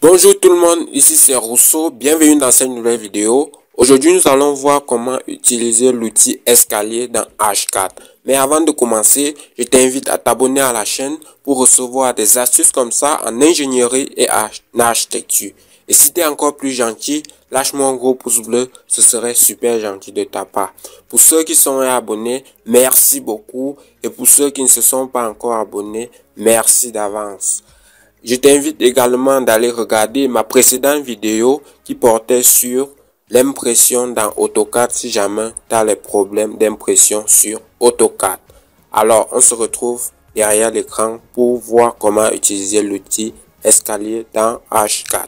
Bonjour tout le monde, ici c'est Rousseau, bienvenue dans cette nouvelle vidéo. Aujourd'hui nous allons voir comment utiliser l'outil escalier dans H4. Mais avant de commencer, je t'invite à t'abonner à la chaîne pour recevoir des astuces comme ça en ingénierie et en architecture. Et si tu es encore plus gentil, lâche-moi un gros pouce bleu, ce serait super gentil de ta part. Pour ceux qui sont abonnés, merci beaucoup. Et pour ceux qui ne se sont pas encore abonnés, merci d'avance. Je t'invite également d'aller regarder ma précédente vidéo qui portait sur l'impression dans AutoCAD si jamais tu as les problèmes d'impression sur AutoCAD. Alors, on se retrouve derrière l'écran pour voir comment utiliser l'outil escalier dans H4.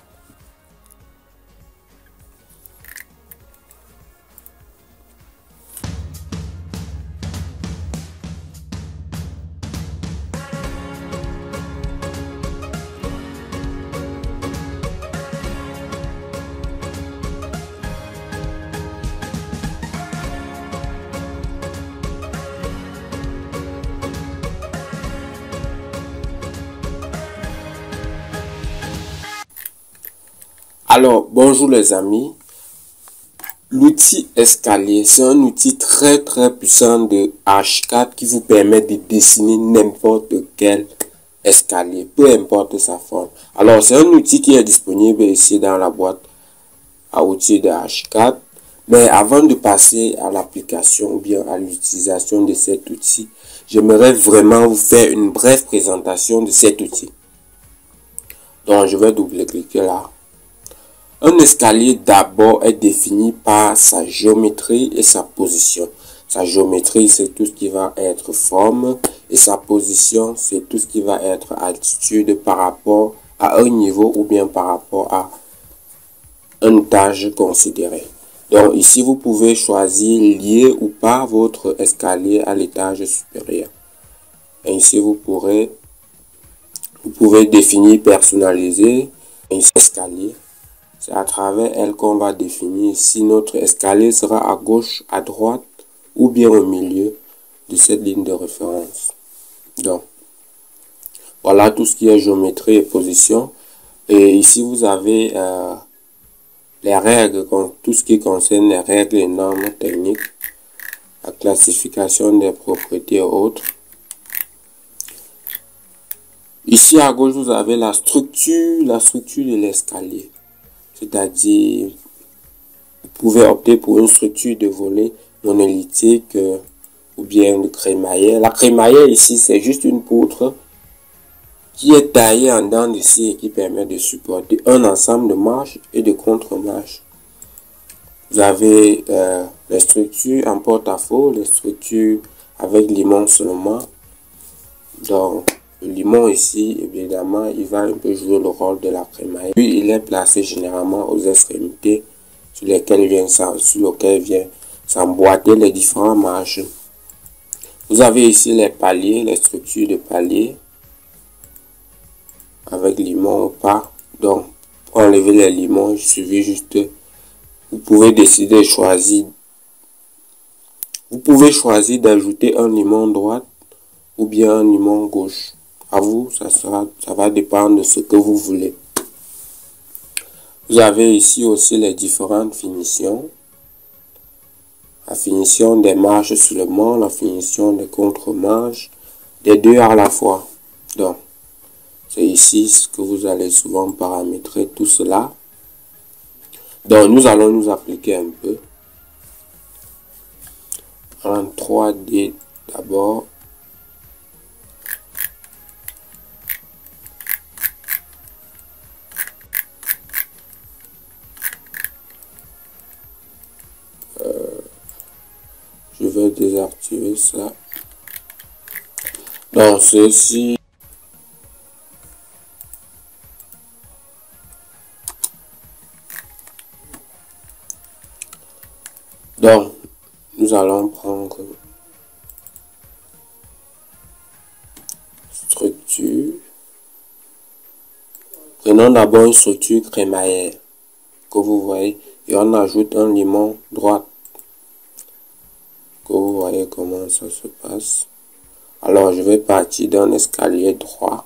Alors, bonjour les amis. L'outil escalier, c'est un outil très puissant de H4 qui vous permet de dessiner n'importe quel escalier, peu importe sa forme. Alors, c'est un outil qui est disponible ici dans la boîte à outils de H4. Mais avant de passer à l'application ou bien à l'utilisation de cet outil, j'aimerais vraiment vous faire une brève présentation de cet outil. Donc, je vais double-cliquer là. Un escalier d'abord est défini par sa géométrie et sa position. Sa géométrie, c'est tout ce qui va être forme et sa position, c'est tout ce qui va être altitude par rapport à un niveau ou bien par rapport à un étage considéré. Donc ici, vous pouvez choisir lier ou pas votre escalier à l'étage supérieur. Et ici, vous pouvez définir, personnaliser un escalier. C'est à travers elle qu'on va définir si notre escalier sera à gauche, à droite ou bien au milieu de cette ligne de référence. Donc, voilà tout ce qui est géométrie et position. Et ici, vous avez les règles, tout ce qui concerne les règles et normes techniques, la classification des propriétés et autres. Ici, à gauche, vous avez la structure de l'escalier. C'est-à-dire, vous pouvez opter pour une structure de volet monolithique ou bien de crémaillère. La crémaillère ici, c'est juste une poutre qui est taillée en dents de scie et qui permet de supporter un ensemble de marches et de contre-marches. Vous avez les structures en porte-à-faux, les structures avec limon seulement. Donc, le limon ici, évidemment, il va un peu jouer le rôle de la crémaillère. Puis, il est placé généralement aux extrémités sur lesquelles vient s'emboîter les différentes marches. Vous avez ici les paliers, les structures de paliers avec limon ou pas. Donc, pour enlever les limons, il suffit juste, vous pouvez décider de choisir. Vous pouvez choisir d'ajouter un limon droite ou bien un limon gauche. À vous, ça va dépendre de ce que vous voulez. Vous avez ici aussi les différentes finitions. La finition des marches seulement, la finition des contre-marches, des deux à la fois. Donc, c'est ici ce que vous allez souvent paramétrer tout cela. Donc, nous allons nous appliquer un peu. En 3D d'abord. Je vais désactiver ça. Donc, ceci. Donc, nous allons prendre structure. Prenons d'abord une structure crémaillère que vous voyez et on ajoute un limon droit. Que vous voyez comment ça se passe. Alors, je vais partir d'un escalier droit.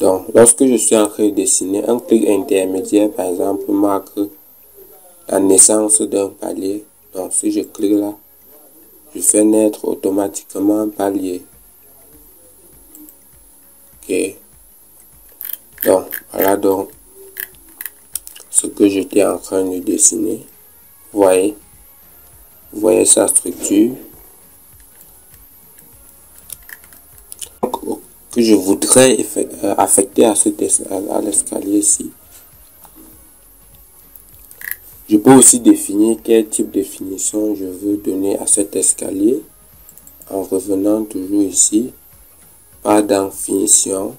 Donc, lorsque je suis en train de dessiner, un clic intermédiaire, par exemple, marque la naissance d'un palier. Donc, si je clique là, je fais naître automatiquement un palier. Ok. Donc, voilà donc ce que j'étais en train de dessiner. Vous voyez sa structure. Donc, que je voudrais affecter à l'escalier ici. Je peux aussi définir quel type de finition je veux donner à cet escalier en revenant toujours ici, pas dans finition.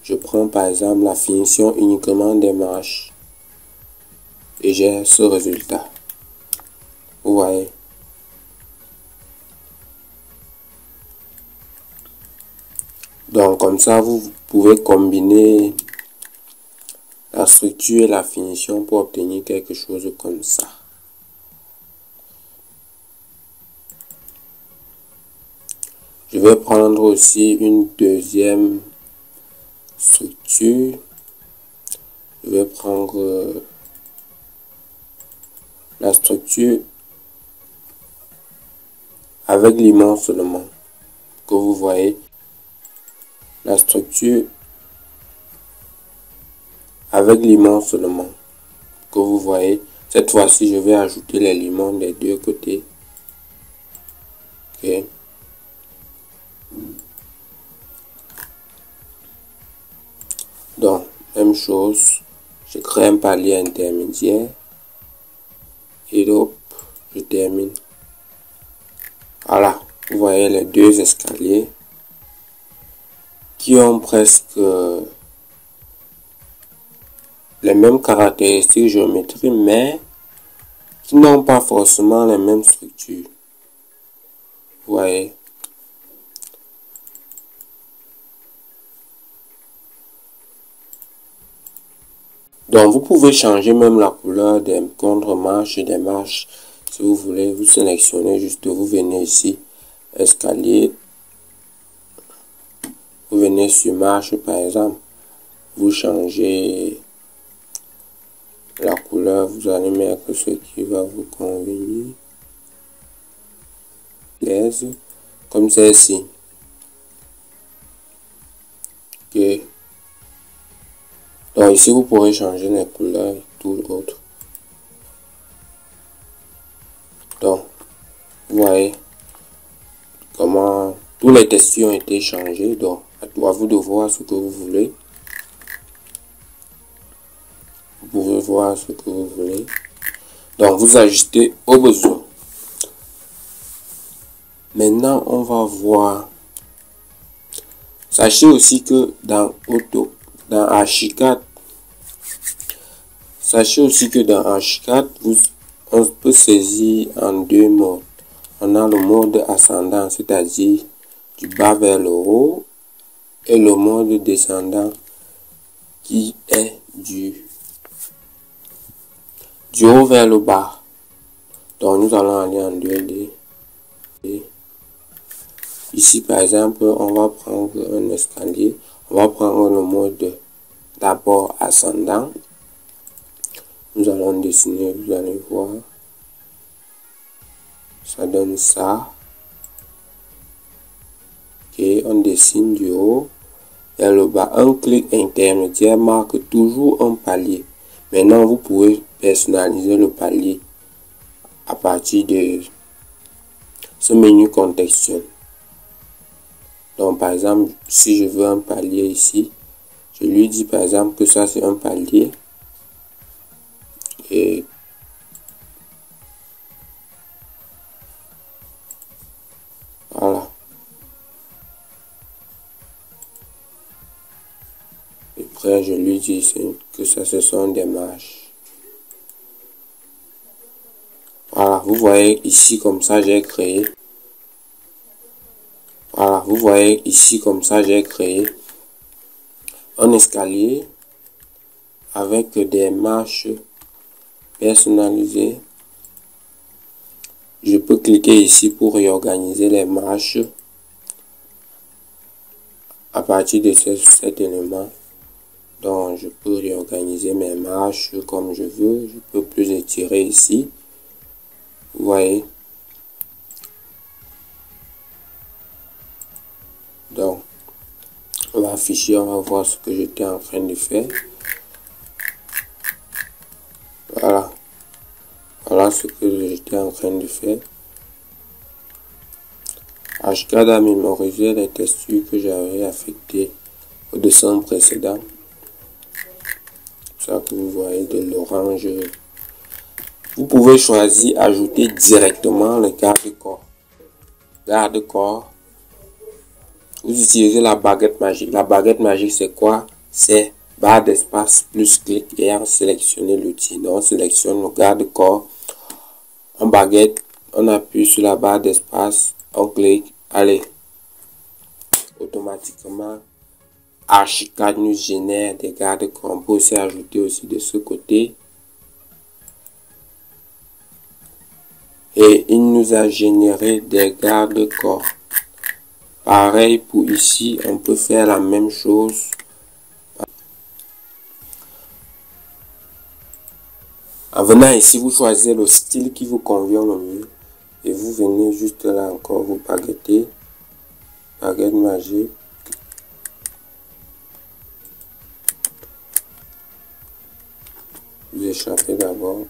Je prends par exemple la finition uniquement des marches et j'ai ce résultat. Vous voyez. Donc comme ça, vous pouvez combiner la structure et la finition pour obtenir quelque chose comme ça. Je vais prendre aussi une deuxième structure. Je vais prendre la structure avec limon seulement, que vous voyez. La structure avec limon seulement, que vous voyez. Cette fois-ci, je vais ajouter les limons des deux côtés. Ok. Donc, même chose, je crée un palier intermédiaire et hop, je termine. Voilà, vous voyez les deux escaliers qui ont presque les mêmes caractéristiques géométriques, mais qui n'ont pas forcément les mêmes structures. Vous voyez. Donc, vous pouvez changer même la couleur des contre-marches et des marches. Si vous voulez, vous sélectionnez juste, vous venez ici, escalier. Vous venez sur marche, par exemple. Vous changez la couleur. Vous allez mettre ce qui va vous convenir. Comme celle-ci. Ok. Donc ici, vous pourrez changer les couleurs et tout autre. Donc, vous voyez comment tous les textures ont été changés. Donc, à vous de voir ce que vous voulez. Vous pouvez voir ce que vous voulez. Donc, vous ajustez au besoin. Maintenant, on va voir. Sachez aussi que dans Archicad, on peut saisir en deux modes. On a le mode ascendant, c'est-à-dire du bas vers le haut, et le mode descendant qui est du haut vers le bas. Donc nous allons aller en 2D. Ici par exemple, on va prendre un escalier. On va prendre le mode d'abord ascendant. Nous allons dessiner, vous allez voir. Ça donne ça. Ok, on dessine du haut vers le bas. Un clic intermédiaire marque toujours un palier. Maintenant, vous pouvez personnaliser le palier à partir de ce menu contextuel. Donc, par exemple, si je veux un palier ici, je lui dis par exemple que ça c'est un palier. Et voilà. Et après, je lui dis que ça ce sont des marches. Voilà, vous voyez ici comme ça j'ai créé. Voilà, vous voyez ici comme ça j'ai créé un escalier avec des marches personnalisées. Je peux cliquer ici pour réorganiser les marches à partir de cet élément. Donc, je peux réorganiser mes marches comme je veux. Je peux plus étirer ici. Vous voyez. Donc, on va afficher, on va voir ce que j'étais en train de faire. Voilà. Voilà ce que j'étais en train de faire. HCAD a mémorisé les textures que j'avais affectées au dessin précédent. Ça que vous voyez de l'orange. Vous pouvez choisir ajouter directement le garde-corps. Garde-corps. Vous utilisez la baguette magique. La baguette magique, c'est quoi? C'est barre d'espace plus clic et en sélectionner l'outil. Donc, on sélectionne le garde-corps. En baguette, on appuie sur la barre d'espace, on clique, allez. Automatiquement, HCAD nous génère des garde-corps. On peut aussi ajouter aussi de ce côté. Et il nous a généré des garde-corps. Pareil pour ici, on peut faire la même chose. En venant ici, vous choisissez le style qui vous convient le mieux. Et vous venez juste là encore, vous baguettez. Baguette magique. Vous échappez d'abord.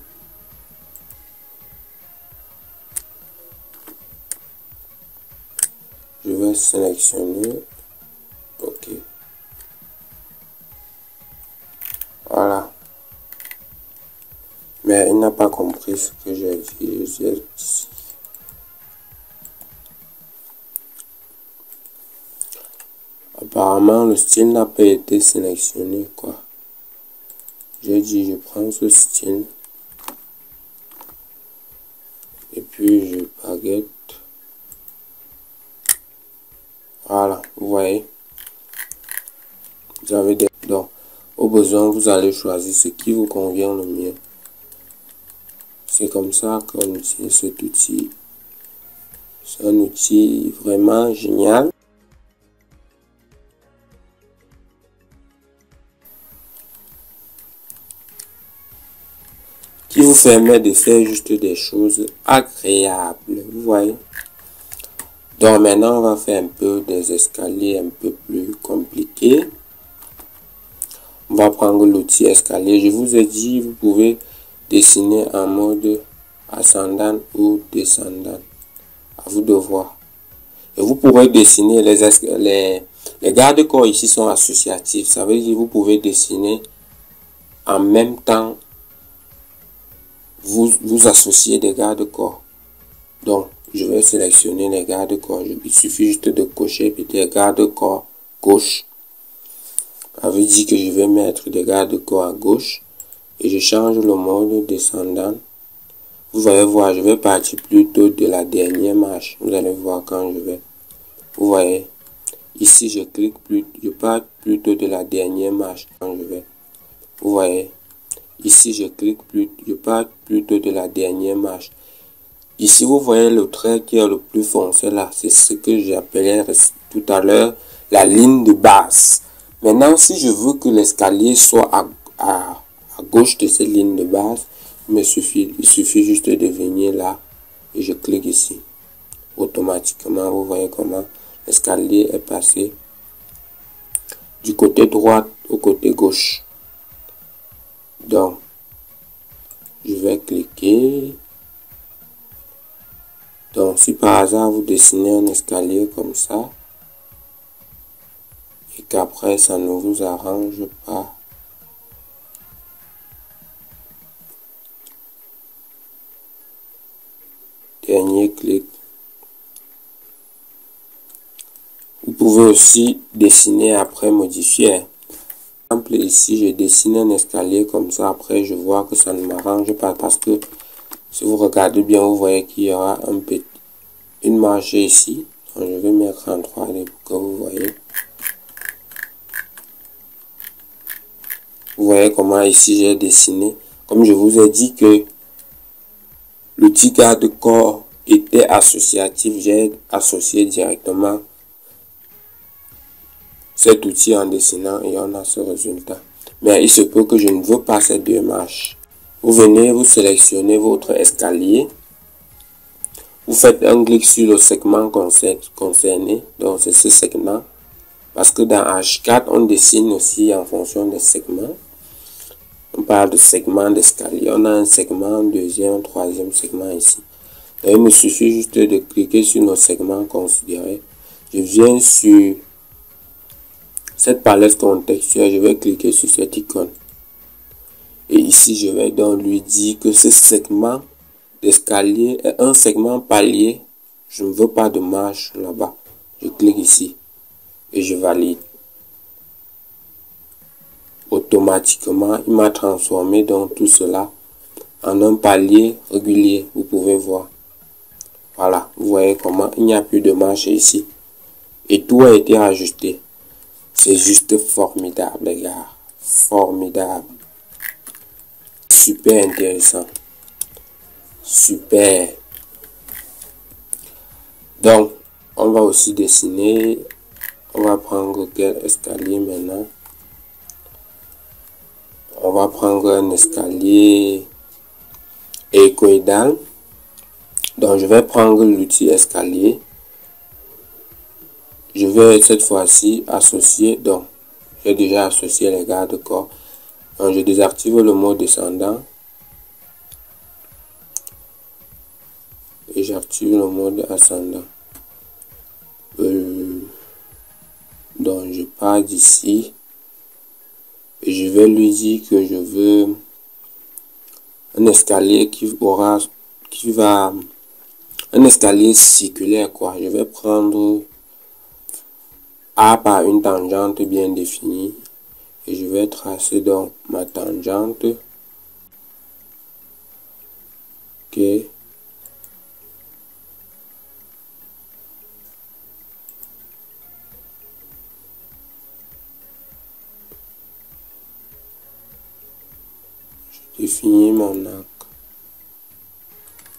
Je vais sélectionner. OK. Voilà. Mais il n'a pas compris ce que j'ai dit ici. Apparemment, le style n'a pas été sélectionné, quoi. J'ai dit, je prends ce style. Et puis, je baguette. Voilà, vous voyez. Vous avez des... Donc, au besoin, vous allez choisir ce qui vous convient le mieux. C'est comme ça qu'on utilise cet outil. C'est un outil vraiment génial. Qui vous permet de faire juste des choses agréables. Vous voyez. Donc maintenant, on va faire un peu des escaliers un peu plus compliqués. On va prendre l'outil escalier. Je vous ai dit, vous pouvez dessiner en mode ascendant ou descendant. À vous de voir. Et vous pourrez dessiner les garde-corps ici sont associatifs. Ça veut dire que vous pouvez dessiner en même temps. Vous associez des garde-corps. Donc, je vais sélectionner les garde-corps. Il suffit juste de cocher peut-être garde-corps gauche. Ça veut dire que je vais mettre des garde-corps à gauche. Et je change le mode descendant. Vous allez voir, je vais partir plutôt de la dernière marche. Vous allez voir quand je vais. Vous voyez. Ici, je clique plus. Je pars plutôt de la dernière marche quand je vais. Vous voyez. Ici, je clique plus. Je pars plutôt de la dernière marche. Ici, vous voyez le trait qui est le plus foncé là. C'est ce que j'appelais tout à l'heure la ligne de base. Maintenant, si je veux que l'escalier soit à gauche de cette ligne de base, il suffit juste de venir là et je clique ici. Automatiquement, vous voyez comment l'escalier est passé du côté droit au côté gauche. Donc, je vais cliquer. Donc, si par hasard vous dessinez un escalier comme ça, et qu'après ça ne vous arrange pas, dernier clic. Vous pouvez aussi dessiner après modifier. Par exemple, ici, je dessine un escalier comme ça. Après, je vois que ça ne m'arrange pas parce que si vous regardez bien, vous voyez qu'il y aura une marge ici. Donc, je vais mettre en 3D pour que vous voyez. Vous voyez comment ici j'ai dessiné. Comme je vous ai dit que l'outil garde-corps était associatif, j'ai associé directement cet outil en dessinant et on a ce résultat. Mais il se peut que je ne veux pas ces 2 marches. Vous venez, vous sélectionnez votre escalier. Vous faites un clic sur le segment concerné. Donc c'est ce segment. Parce que dans H4, on dessine aussi en fonction des segments. On parle de segment d'escalier. On a un segment, deuxième, troisième segment ici. Donc, il me suffit juste de cliquer sur nos segments considérés. Je viens sur cette palette contextuelle. Je vais cliquer sur cette icône. Et ici, je vais donc lui dire que ce segment d'escalier est un segment palier. Je ne veux pas de marche là-bas. Je clique ici et je valide. Automatiquement, il m'a transformé donc tout cela en un palier régulier. Vous pouvez voir. Voilà, vous voyez comment il n'y a plus de marche ici. Et tout a été ajusté. C'est juste formidable, les gars. Formidable. Super intéressant. Super. Donc, on va aussi dessiner. On va prendre quel escalier maintenant? On va prendre un escalier écoïdal. Donc, je vais prendre l'outil escalier. Je vais cette fois-ci associer. Donc, j'ai déjà associé les garde-corps. Donc, je désactive le mode descendant. Et j'active le mode ascendant. Donc, je pars d'ici. Et je vais lui dire que je veux un escalier un escalier circulaire, quoi. Je vais prendre A par une tangente bien définie. Et je vais tracer donc ma tangente. Ok. Je définis mon arc.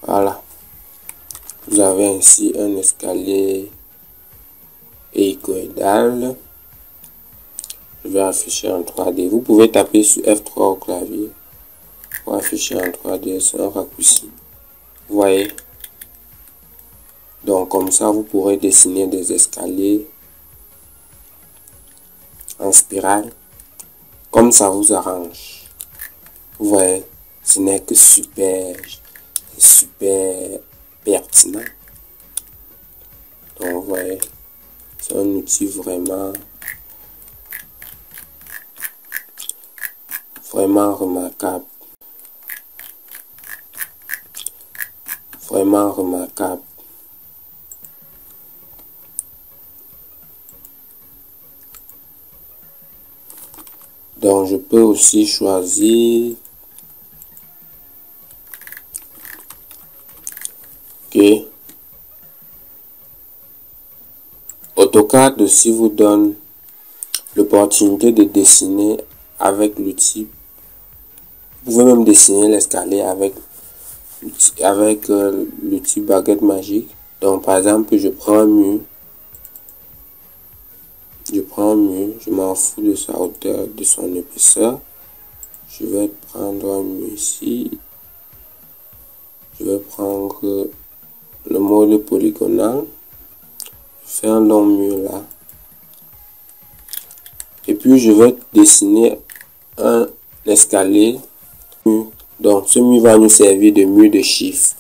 Voilà. Vous avez ainsi un escalier écoïdal. Je vais afficher en 3D. Vous pouvez taper sur F3 au clavier pour afficher en 3D. C'est un raccourci. Vous voyez? Donc comme ça, vous pourrez dessiner des escaliers en spirale comme ça vous arrange. Vous voyez? Ce n'est que super pertinent. Donc vous voyez, c'est un outil vraiment remarquable. Vraiment remarquable. Donc je peux aussi choisir que AutoCAD aussi vous donne l'opportunité de dessiner avec l'outil. Vous pouvez même dessiner l'escalier avec l'outil baguette magique. Donc par exemple, je prends un mur. Je m'en fous de sa hauteur, de son épaisseur. Je vais prendre un mur ici. Je vais prendre le mode polygonal. Je fais un long mur là. Et puis je vais dessiner un escalier. Donc ce mur va nous servir de mur de chiffres.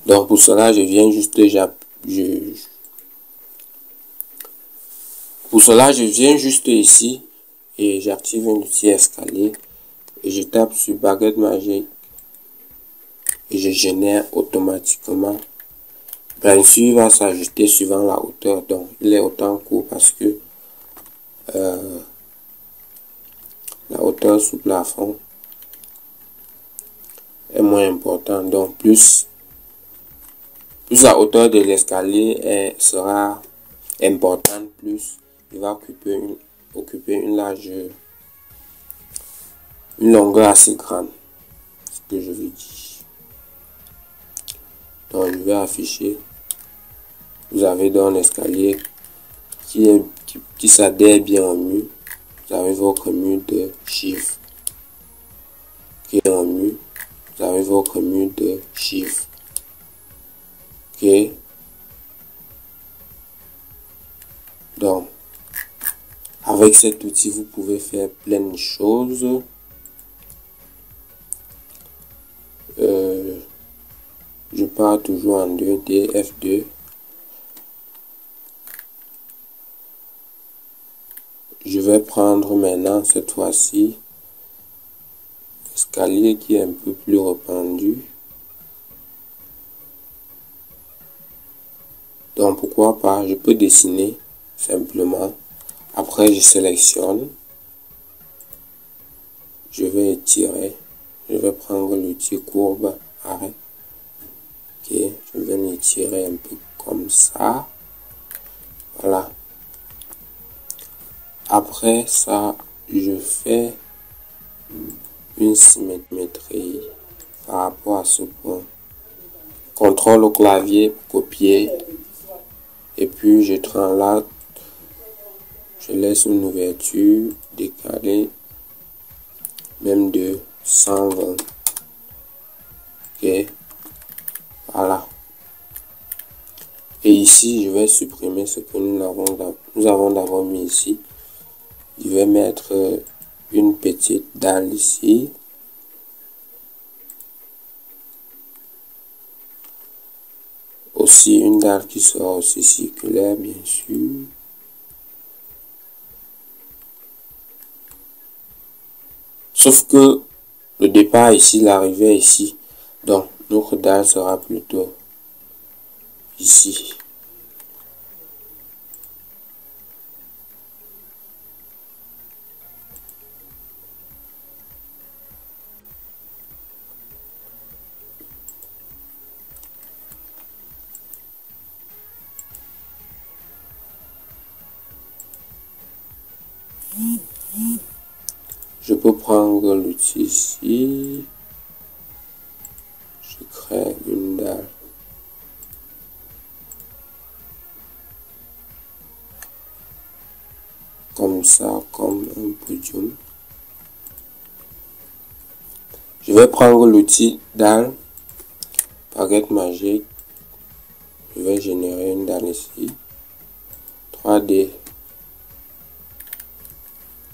Donc pour cela, je viens juste ici et j'active un outil escalier et je tape sur baguette magique et je génère automatiquement. Bien sûr, il va s'ajuster suivant la hauteur. Donc il est autant court parce que la hauteur sous plafond est moins importante. Donc plus la hauteur de l'escalier sera importante, plus il va occuper une longueur assez grande. Ce que je veux dire. Donc je vais afficher. Vous avez donc l'escalier qui s'adhère bien au mur, vous avez votre mur de chiffres. Ok, en mur, vous avez votre mur de chiffres. Ok. Donc, avec cet outil, vous pouvez faire plein de choses. Je pars toujours en 2D, F2. Je vais prendre maintenant, cette fois-ci, l'escalier qui est un peu plus répandu. Donc, pourquoi pas, je peux dessiner simplement. Après, je sélectionne. Je vais étirer. Je vais prendre l'outil courbe, arrêt. Ok, je vais l'étirer un peu comme ça. Voilà. Après ça, je fais une symétrie par rapport à ce point. Contrôle au clavier, copier. Et puis je translate. Je laisse une ouverture décalée, même de 120. Ok. Voilà. Et ici, je vais supprimer ce que nous avons d'abord mis ici. Je vais mettre une petite dalle ici. Aussi une dalle qui sera aussi circulaire, bien sûr. Sauf que le départ ici, l'arrivée ici. Donc, notre dalle sera plutôt ici. Je peux prendre l'outil ici. Je crée une dalle. Comme ça, comme un podium. Je vais prendre l'outil dalle, baguette magique. Je vais générer une dalle ici. 3D.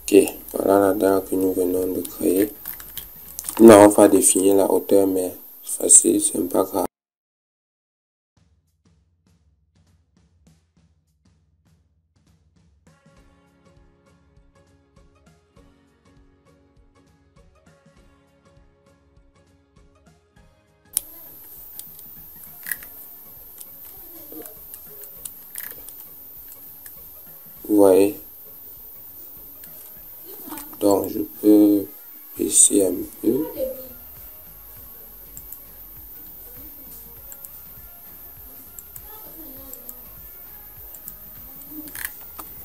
Ok, voilà la dalle que nous venons de créer. Nous n'avons pas défini la hauteur, mais c'est facile, c'est pas grave. Vous voyez, donc je peux baisser un peu.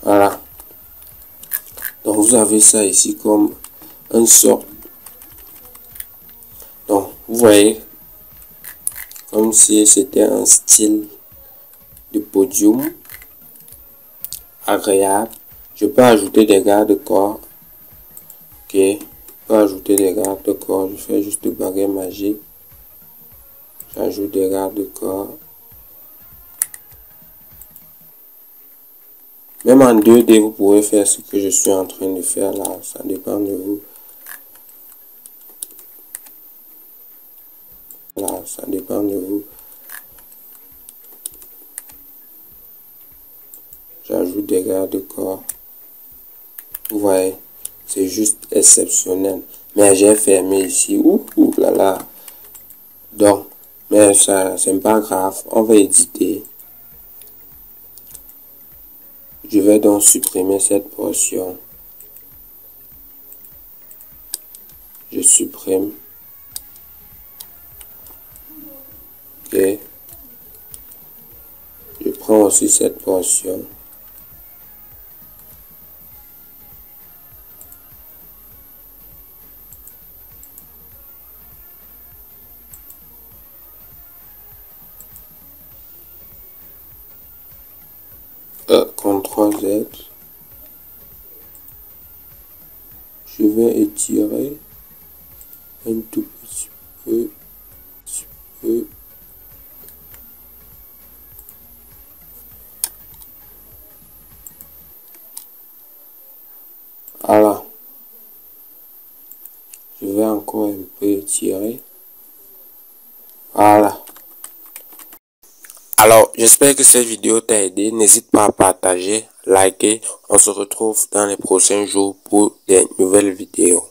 Voilà. Donc vous avez ça ici comme un sort. Donc vous voyez, comme si c'était un style de podium agréable. Je peux ajouter des garde-corps. Ok, je peux ajouter des garde-corps. Je fais juste de baguette magique. J'ajoute des garde-corps. Même en 2D, vous pouvez faire ce que je suis en train de faire là. Ça dépend de vous. Là, ça dépend de vous. J'ajoute des garde-corps. Vous voyez, c'est juste exceptionnel. Mais j'ai fermé ici. Ouh là là. Donc, mais ça, c'est pas grave. On va éditer. Je vais donc supprimer cette portion. Je supprime. Ok. Je prends aussi cette portion. CTRL Z. Je vais étirer un tout petit peu. Voilà. Je vais encore un peu étirer. Voilà. Alors, j'espère que cette vidéo t'a aidé. N'hésite pas à partager, liker. On se retrouve dans les prochains jours pour des nouvelles vidéos.